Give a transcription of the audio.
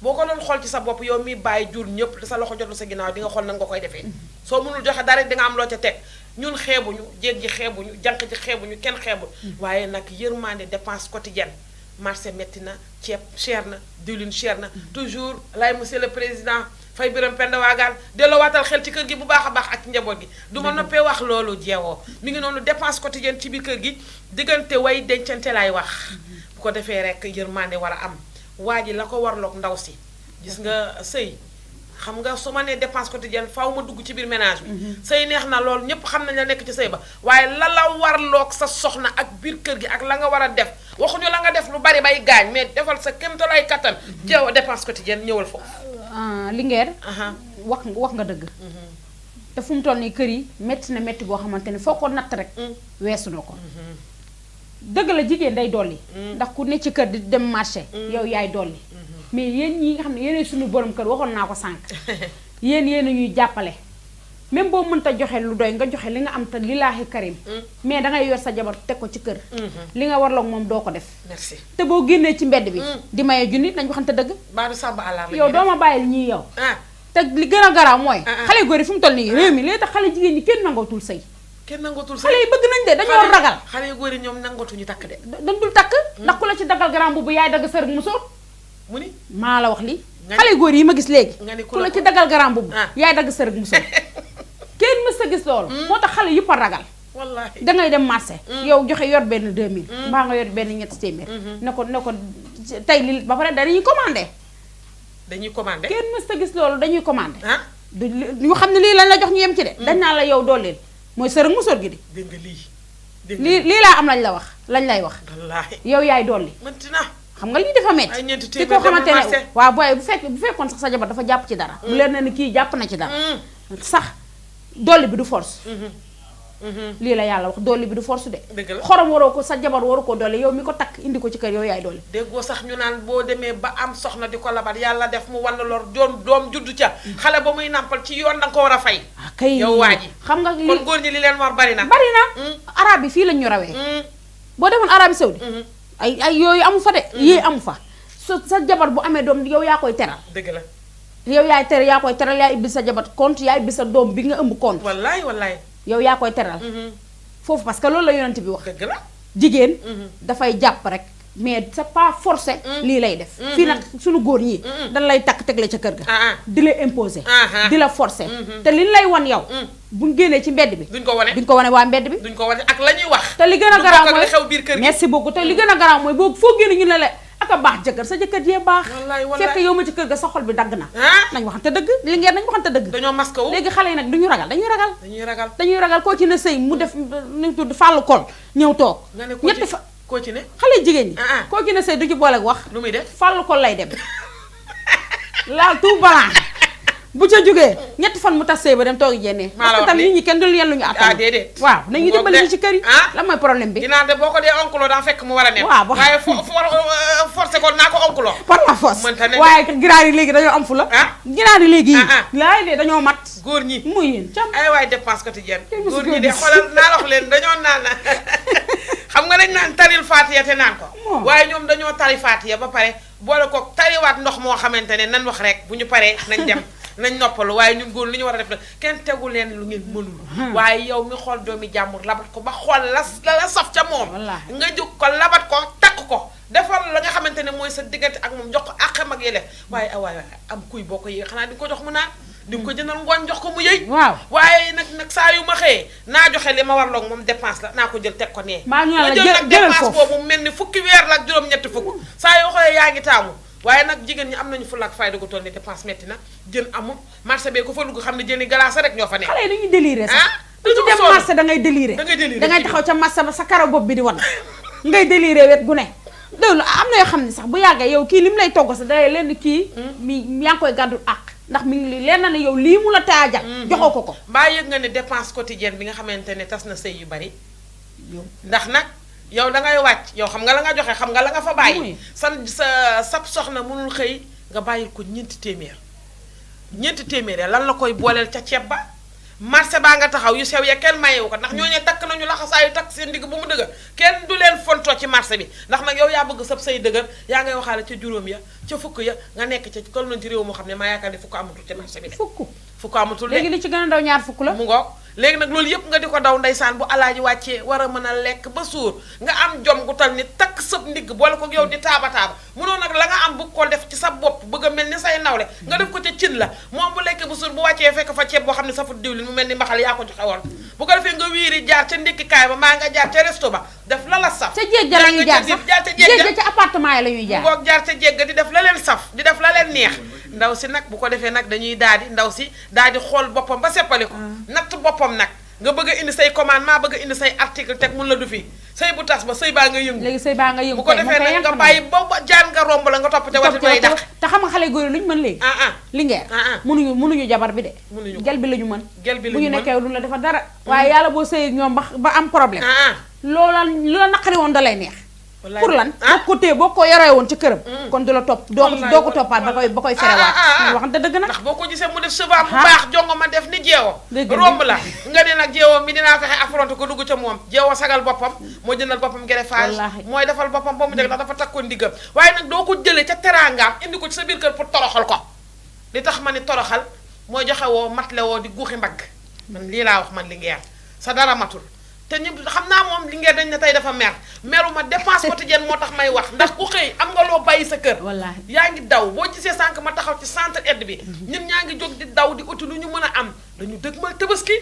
boo ko doon xool ci sa bopp yow mi bàyyi jur ñëpp da sa loxo jotul sa ginnaaw di nga xool nan nga koy defee soo mënul joxe dara di nga am loo ca teg ñun xeebuñu jéeg ji xeebuñu jànq ji xeebuñu kenn xeebul waaye nag yërmande dépense quotidienne marché metti na ceeb cher na diwlin cher na toujours lay monsieur le président fay biram penda waagaan delloo waatal xel ci kër gi bu baax a baax ak njaboot gi du ma noppee wax loolu jeewoo mi ngi noonu dépense quotidienne ci biir kër gi diggante way dencante laay wax bu ko defee rek yërmande war a am waa ji la ko warloog ndaw si gis nga sëy xam nga su ma nee dépense quotidienne faaw ma dugg ci biir ménage bi sëy neex na loolu ñépp xam nañ la nekk ci sëy ba waaye la warloog sa soxna ak biir kër gi ak la nga war a def waxuñu la nga def lu bari bay gaañ mais defal sa kéemtalaay kattan jeew dépense quotidienne ñëwal foofu Linguère wax nga dëgg te fu mu toll nii kër yi métti na métti boo xamante ne foo ko natt rek weesu na ko dëgg la jigéen day dolli ndax ku ne ci kër di dem marché yow yaay dolli mais yéen ñi nga xam ne yéenay suñu borom kër waxoon naa ko sànq yéen ñuy jàppale même boo mënta joxe lu doy nga joxe li nga am te lillaahi karim mais dangay yor sa jabar teg ko ci kër li nga warloog moom doo ko def merci te boo génnee ci mbedd bi di maye junni nañ waxante dëgg baadu sàmba àllar yow doo ma bàyyil ñii yow te li gën a garaaw mooy xale góor yi fu mu toll nii réew mi léegi tax xale jigéen ñi kenn nangootul sëy kenn nangootul sëy xale yi bëgg nañ de dañoo ragal xale yu góor yi ñoom nangootuñu takk de dañ dul takk ndax ku la ci daggal garaam bu yaay dagg sër mu sóor mu ni maa la wax li xale góor yi ma gis léegi nga ni ku la ci daggal garaam bu yaay dagg sër mu sóor kenn mës a gis loolu moo tax xale yëpp a ragal wallaahi dangay dem marché yow joxe yor benn 2000 mbaa nga yor benn ñetti téeméer ne ko tey li ba pare dañuy commandé kenn mës a gis loolu dañuy commandé ñu xam ne lii lañ la jox ñu yem ci de dañ naa la yow dooleel mooy sër ak musóor gi di dégg nga lii laa am lañ la wax lañ lay wax wallaahi yow yaay dolli mënti na xam nga lii dafa metti ci koo xamante ne waaw booy bu fekkoon sax sa jabar dafa jàpp ci dara bu leer na ni kii jàpp na ci dara sax dolli bi du force lii la yàlla wax dolli bi du force de xorom waroo ko sa jabar waru ko dolli yow mi ko takk indi ko ci kër yow yaay dolli déggoo sax ñu naan boo demee ba am soxna di ko labat yàlla def mu wan lor doom juddu ca xale ba muy nàmpal ci yoon danga ko war a fay kay yow waa ji xam nga li kon góor ñi li leen war bari na arab yi fii lañ ñu rawee boo demoon Arabie Saoudi ay yooyu amu fa de yii amu fa sa jabar bu amee doom yow yaa koy teral dëgg la yow yaa koy teral yaa ibbi sa jabar compte yaa ibbi sa doom bi nga ëmb compte wallaay yow yaa koy teral foofu parce que loolu la yonent bi wax dëgg la jigéen dafay jàpp rek mais c'est pas forcé lii lay def fii nag suñu góor ñi dañ lay takk teg la ca kër ga di la imposer di la forcer te li lay wan yow buñ génnee ci mbedd bi duñ ko wane waa mbedd bi duñ ko wane ak la ñuy wax te li gën a garaaw mooy xew biir kër gi merci beaucoup te li gën a garaaw mooy boo foo génne ñu ne la aka baax jëkkër sa jëkkër jee baax fekk yow ma ci kër ga sa xol bi dagg na nañ waxante dëgg li ngeen nañ waxante dëgg dañoo masque wu léegi xale yi nag duñu ragal dañuy ragal koo ci ne sëy mu def ñu tudd fàllu kol ñëw toog ñetti fa koo ci ne xale jigéen ñi koo ci ne sëy du ci boole wax lu muy def fàllu kol lay dem laal tout blanc bu ca jógee ñetti fan mu tas sëy ba dem toogi jénnee parce que tam nit ñi kenn dul yen lu ñu attan déedéet waaw nañu dimbali ñu ci kër yi lan mooy problème bi ginnaaw de boo ko dee onkuloo daa fekk mu war a nekk waaw waaye forcé ko naa ko onkuloo par la force waaye ginaar yi léegi dañoo am fu la ginaar yi léegi laay de dañoo mat góor ñi muy yéen cam ay waay dépense quotidienne góor ñi de xoolal naa wax leen dañoo naan xam nga dañ naan taril faatiya te naan ko waaye ñoom dañoo tari faatiya ba pare boole ko tariwaat ndox moo xamante ne nan wax rek bu ñu paree nañ dem nañ noppalu waaye ñun góor li ñu war a def la kenn tegu leen lu ngeen mënul waaye yow mi xool doomi jàmbur labat ko ba xool la saf ca moom nga jóg ko labat ko takk ko defal la nga xamante ne mooy sa diggante ak moom jox ko àqam ak yelleef waaye waaye am kuy boo ko yee xanaa di nga ko jox mu naan di nga ko jëndal ngooñ jox ko mu yëy waaye nag saa yu ma xëyee naa joxe li ma warloog moom dépense la naa ko jël teg ko nee nga jël nag dépense boobu mel ni fukki weer la ak juróom-ñetti fukk saa yoo xëyee yaa ngi taamu waaye nag jigéen ñi am nañu fulla ak fayda gu toll ni dépense metti na jën amul marché bee ko fa dugg xam ne jëni glace rek ñoo fa nekk xale yi dañuy déliré sax dañu dem marché da ngay déliré dangay taxaw ca marché ba sa karaw bopp bi di wan ngay déliré wet gu ne loolu am na yoo xam ne sax bu yàggee yow kii li mu lay togg sax dalay leen kii mi yaa ngi koy gàddul àq ndax mi ngi leen na ne yow lii mu la taajal joxoo ko mbaa yëg nga ne dépense quotidienne bi nga xamante ne tas na sëy yu bari ndax nag yow dangay wàcc yow xam nga la nga joxe xam nga la nga fa bàyyi sab soxna mënul xëy nga bàyyil ko ñeenti téeméer lan la koy booleel ca ceeb ba marché baa nga taxaw yu sew ya kenn mayewu ko ndax ñooñee takk nañu laxasaayu takk seen digg bu mu dëgër kenn du leen fontoo ci marché bi ndax nag yow yaa bëgg sab say dëgër yaa ngay waxaale ca juróom ya ca fukk ya nga nekk ca toll nañ ci réew moo xam ne maa yaakaar ne fukk amatul ci marché bi de fukk amatul de léegi li ci gën a ndaw ñaar fukk la mu ngoog léegi nag loolu yëpp nga di ko daw ndeysaan bu alaaji wàccee war a mën a lekk ba suur nga am jom gu tal ni takk sëb ndigg boole ko yow di taaba munoo nag la nga am bu ko def ci sa bopp bëgg a mel ni say nawle nga def ko ca cin la moom bu lekkee ba suur bu wàccee fekk fa ceeb boo xam ne safut diwlin mu mel ni mbaxal yaa ko joxe woon bu ko defee nga wiiri jaar ca ndékkikaay ba maa nga jaar ca resto ba def la la saf ca jéeg ja la ñuy jaar sax jaar ca jéeg ja ca appartement yi la ñuy jaar ngoog jaar ca jéeg di def la leen saf di def la leen neex ndaw si nag bu ko defee nag dañuy daal di ndaw si daal di xool boppam ba seppali ko natt boppam nag nga bëgg a indi say commande maa bëgg a indi say article teg mun la du fi sëy bu tas ba sëy baa nga yëngu léegi sëy baa nga yëngu bu ko defee nag nga bàyyi ba jaan nga romb la nga topp ca wati bay dàq te xam nga xale góor yi lu ñu mën léegi lingeer mënuñu jabar bi de gel bi la ñu mën bu ñu nekkee lu la dafa dara waaye yàlla boo sëy ak ñoom ba am problème loola naqari woon da lay neex pour lan boo ko téye boo ko yoree woon ci këram kon du la topp doo ko toppaat ba koy ferewaat wax nga dëgg nag ndax boo ko gisee mu def cheveux bu baax jongo ma def ni jeewo romb la nga ne nag jeewo mi dinaa fexe affronté ko dugg ca moom jeewo sagal boppam moo jëndal boppam greffage mooy defal boppam ba mu jeg ndax dafa takkoon ndiggam waaye nag doo ko jëlee ca teraangaam indi ko ci sa biir kër pour toroxal ko li tax ma ni toroxal mooy joxe woo matle woo di guuxi mbagg man lii laa wax man Linguère sa dara matul te ñu xam naa moom Linguère dañ ne tey dafa meruma dépense quotidienne moo tax may wax ndax ku xëy am nga loo bàyyi sa kër yaa ngi daw boo gisee sànq ma taxaw ci centre aide bi ñun ñaa ngi jóg di daw di uti lu ñu mën a am dañu dëgmal Tabaski